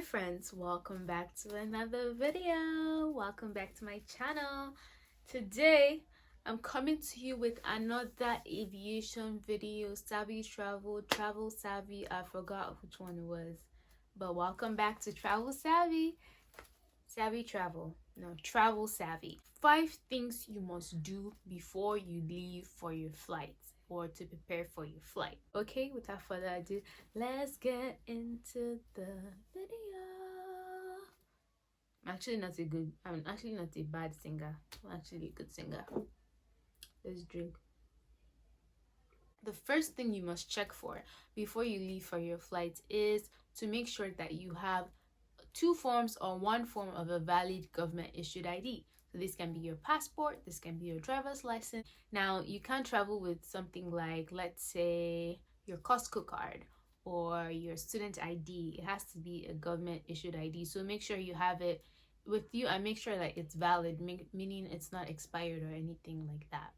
friends, welcome back to another video. Welcome back to my channel. Today I'm coming to you with another aviation video. Savvy travel savvy. I forgot which one it was, but welcome back to Travel Savvy. Savvy travel, no, travel savvy. 5 things you must do before you leave for your flight or to prepare for your flight. Okay, without further ado, let's get into the video. I'm actually not a bad singer. I'm actually a good singer. Let's drink. The first thing you must check for before you leave for your flight is to make sure that you have 2 forms or 1 form of a valid government issued ID. So this can be your passport, this can be your driver's license. Now you can't travel with something like, let's say, your Costco card or your student ID. It has to be a government issued ID. So make sure you have it with you and make sure that it's valid, meaning it's not expired or anything like that.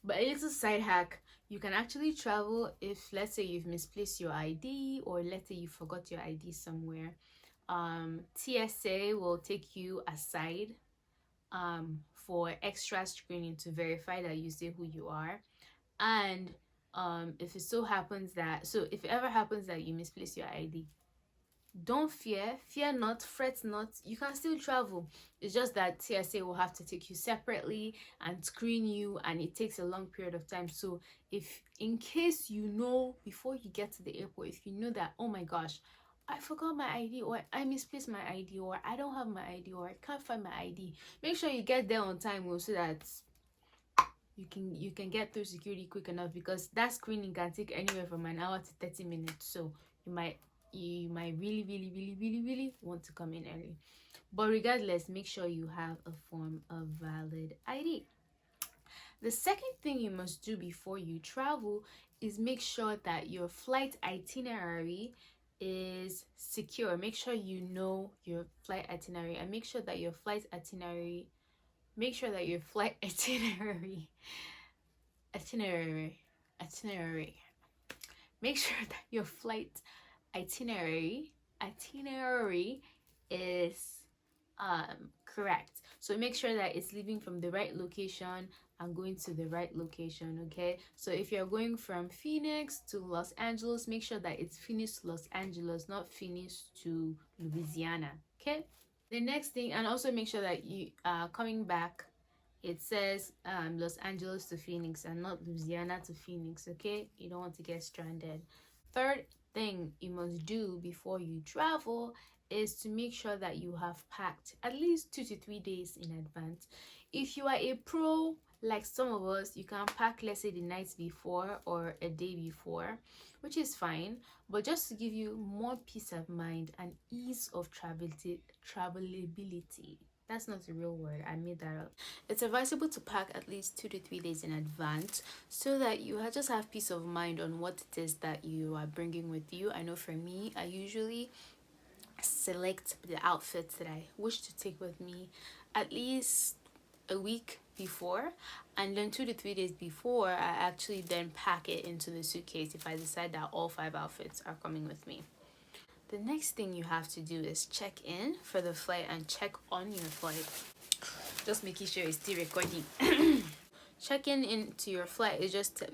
But a little side hack, you can actually travel if, let's say, you've misplaced your ID or let's say you forgot your ID somewhere. TSA will take you aside for extra screening to verify that you say who you are. And if it ever happens that you misplace your ID, don't fear not, fret not, you can still travel. It's just that TSA will have to take you separately and screen you, and it takes a long period of time. So if in case before you get to the airport, if you know that, oh my gosh, I forgot my ID, or I misplaced my ID, or I don't have my ID, or I can't find my ID, make sure you get there on time so that you can get through security quick enough, because that screening can take anywhere from an hour to 30 minutes. So you might really want to come in early. But regardless, make sure you have a form of valid ID. The second thing you must do before you travel is make sure that your flight itinerary is secure. Make sure you know your flight itinerary, and make sure that your flight itinerary make sure that your flight itinerary make sure that your flight itinerary is correct. So make sure that it's leaving from the right location and going to the right location. Okay, so if you're going from Phoenix to Los Angeles, make sure that it's Phoenix to Los Angeles, not Phoenix to Louisiana. Okay, the next thing, and also make sure that you coming back, it says Los Angeles to Phoenix and not Louisiana to Phoenix. Okay, you don't want to get stranded. Third thing you must do before you travel is to make sure that you have packed at least 2 to 3 days in advance. If you are a pro like some of us, you can pack, let's say, the night before or a day before, which is fine, but just to give you more peace of mind and ease of travelability. That's not a real word, I made that up. It's advisable to pack at least 2 to 3 days in advance so that you just have peace of mind on what it is that you are bringing with you. I know for me, I usually select the outfits that I wish to take with me at least a week before, and then 2 to 3 days before, I actually then pack it into the suitcase if I decide that all 5 outfits are coming with me. The next thing you have to do is check in for the flight and check on your flight. Just making sure it's still recording. Checking into your flight is just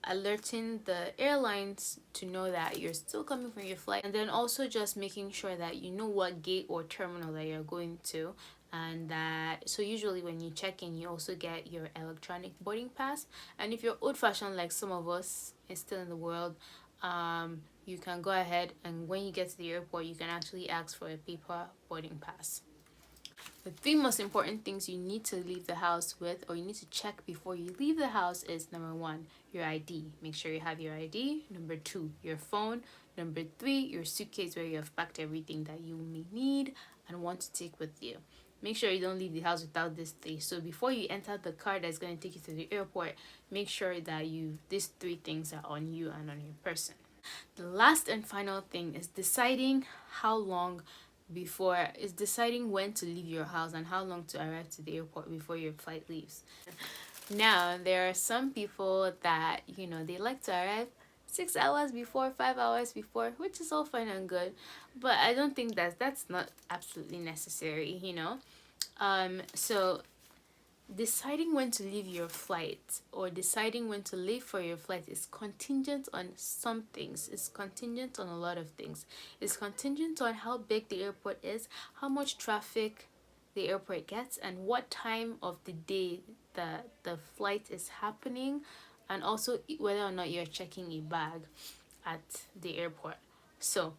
alerting the airlines to know that you're still coming from your flight, and then also just making sure that you know what gate or terminal that you're going to. And so usually when you check in, you also get your electronic boarding pass, and if you're old-fashioned like some of us is still in the world, you can go ahead and when you get to the airport, you can actually ask for a paper boarding pass. The 3 most important things you need to leave the house with, or you need to check before you leave the house, is number 1, your ID. Make sure you have your ID. Number 2, your phone. Number 3, your suitcase where you have packed everything that you may need and want to take with you. Make sure you don't leave the house without these 3. So before you enter the car that's going to take you to the airport, make sure that these 3 things are on you and on your person. The last and final thing is deciding deciding when to leave your house and how long to arrive to the airport before your flight leaves. Now, there are some people that, they like to arrive 6 hours before, 5 hours before, which is all fine and good, but I don't think that's not absolutely necessary, you know. So deciding when to leave your flight or deciding when to leave for your flight is contingent on some things. It's contingent on a lot of things. It's contingent on how big the airport is, how much traffic the airport gets, and what time of the day the flight is happening, and also whether or not you're checking a bag at the airport. So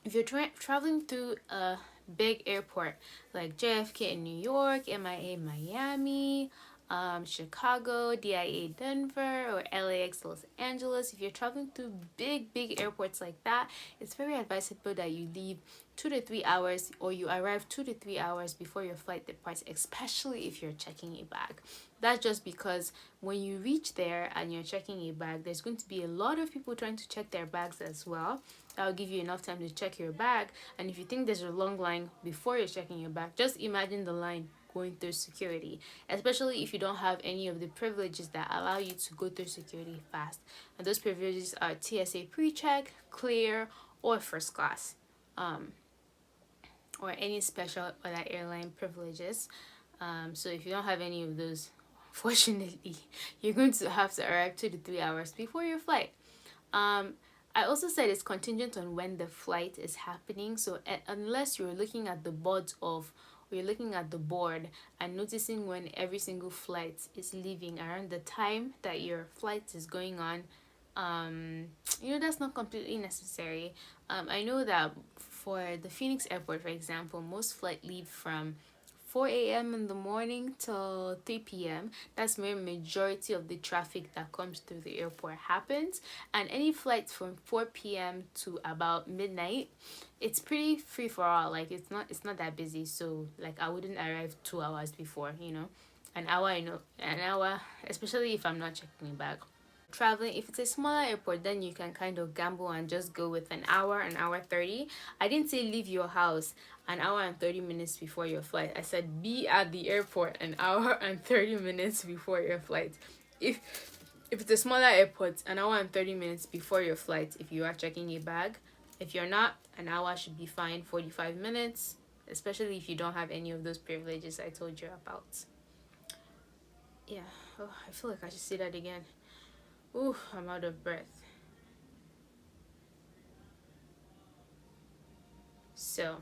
if you're traveling through a big airport like JFK in New York, MIA Miami, Chicago, DIA Denver, or LAX Los Angeles, if you're traveling through big airports like that, it's very advisable that you leave 2 to 3 hours, or you arrive 2 to 3 hours before your flight departs, especially if you're checking a bag. That's just because when you reach there and you're checking a bag, there's going to be a lot of people trying to check their bags as well. That'll give you enough time to check your bag. And if you think there's a long line before you're checking your bag, just imagine the line going through security, especially if you don't have any of the privileges that allow you to go through security fast. And those privileges are TSA pre-check, clear, or first class, or any special other airline privileges. So if you don't have any of those, fortunately, you're going to have to arrive 2 to 3 hours before your flight. I also said it's contingent on when the flight is happening. So unless you're looking at the board and noticing when every single flight is leaving around the time that your flight is going on, that's not completely necessary. I know that for the Phoenix airport, for example, most flight leave from 4 a.m. in the morning till 3 p.m. That's where majority of the traffic that comes through the airport happens. And any flights from 4 p.m. to about midnight, it's pretty free for all. Like it's not that busy. So like I wouldn't arrive 2 hours before, an hour, especially if I'm not checking back. Traveling, if it's a smaller airport, then you can kind of gamble and just go with an hour 30. I didn't say leave your house an hour and 30 minutes before your flight. I said be at the airport an hour and 30 minutes before your flight. If it's a smaller airport, an hour and 30 minutes before your flight if you are checking a bag. If you're not, an hour should be fine. 45 minutes, especially if you don't have any of those privileges I told you about. Yeah, I feel like I should say that again. Ooh, I'm out of breath. So,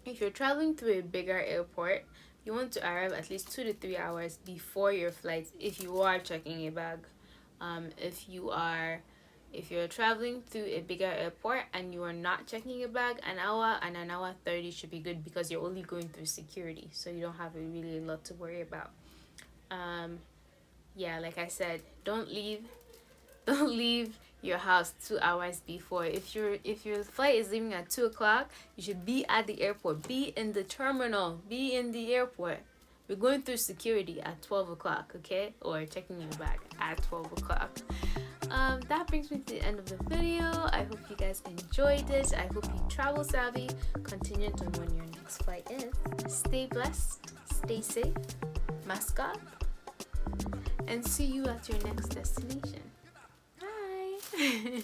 if you're traveling through a bigger airport, you want to arrive at least 2 to 3 hours before your flight if you are checking a bag. If you're traveling through a bigger airport and you are not checking a bag, an hour and an hour 30 should be good because you're only going through security, so you don't have really a lot to worry about. Yeah, like I said, don't leave your house 2 hours before. If your flight is leaving at 2 o'clock, you should be at the airport, be in the terminal, be in the airport. We're going through security at 12 o'clock, okay? Or checking your bag at 12 o'clock. That brings me to the end of the video. I hope you guys enjoyed it. I hope you travel savvy, contingent on when your next flight is. Stay blessed, stay safe, mask up, and see you at your next destination. Bye.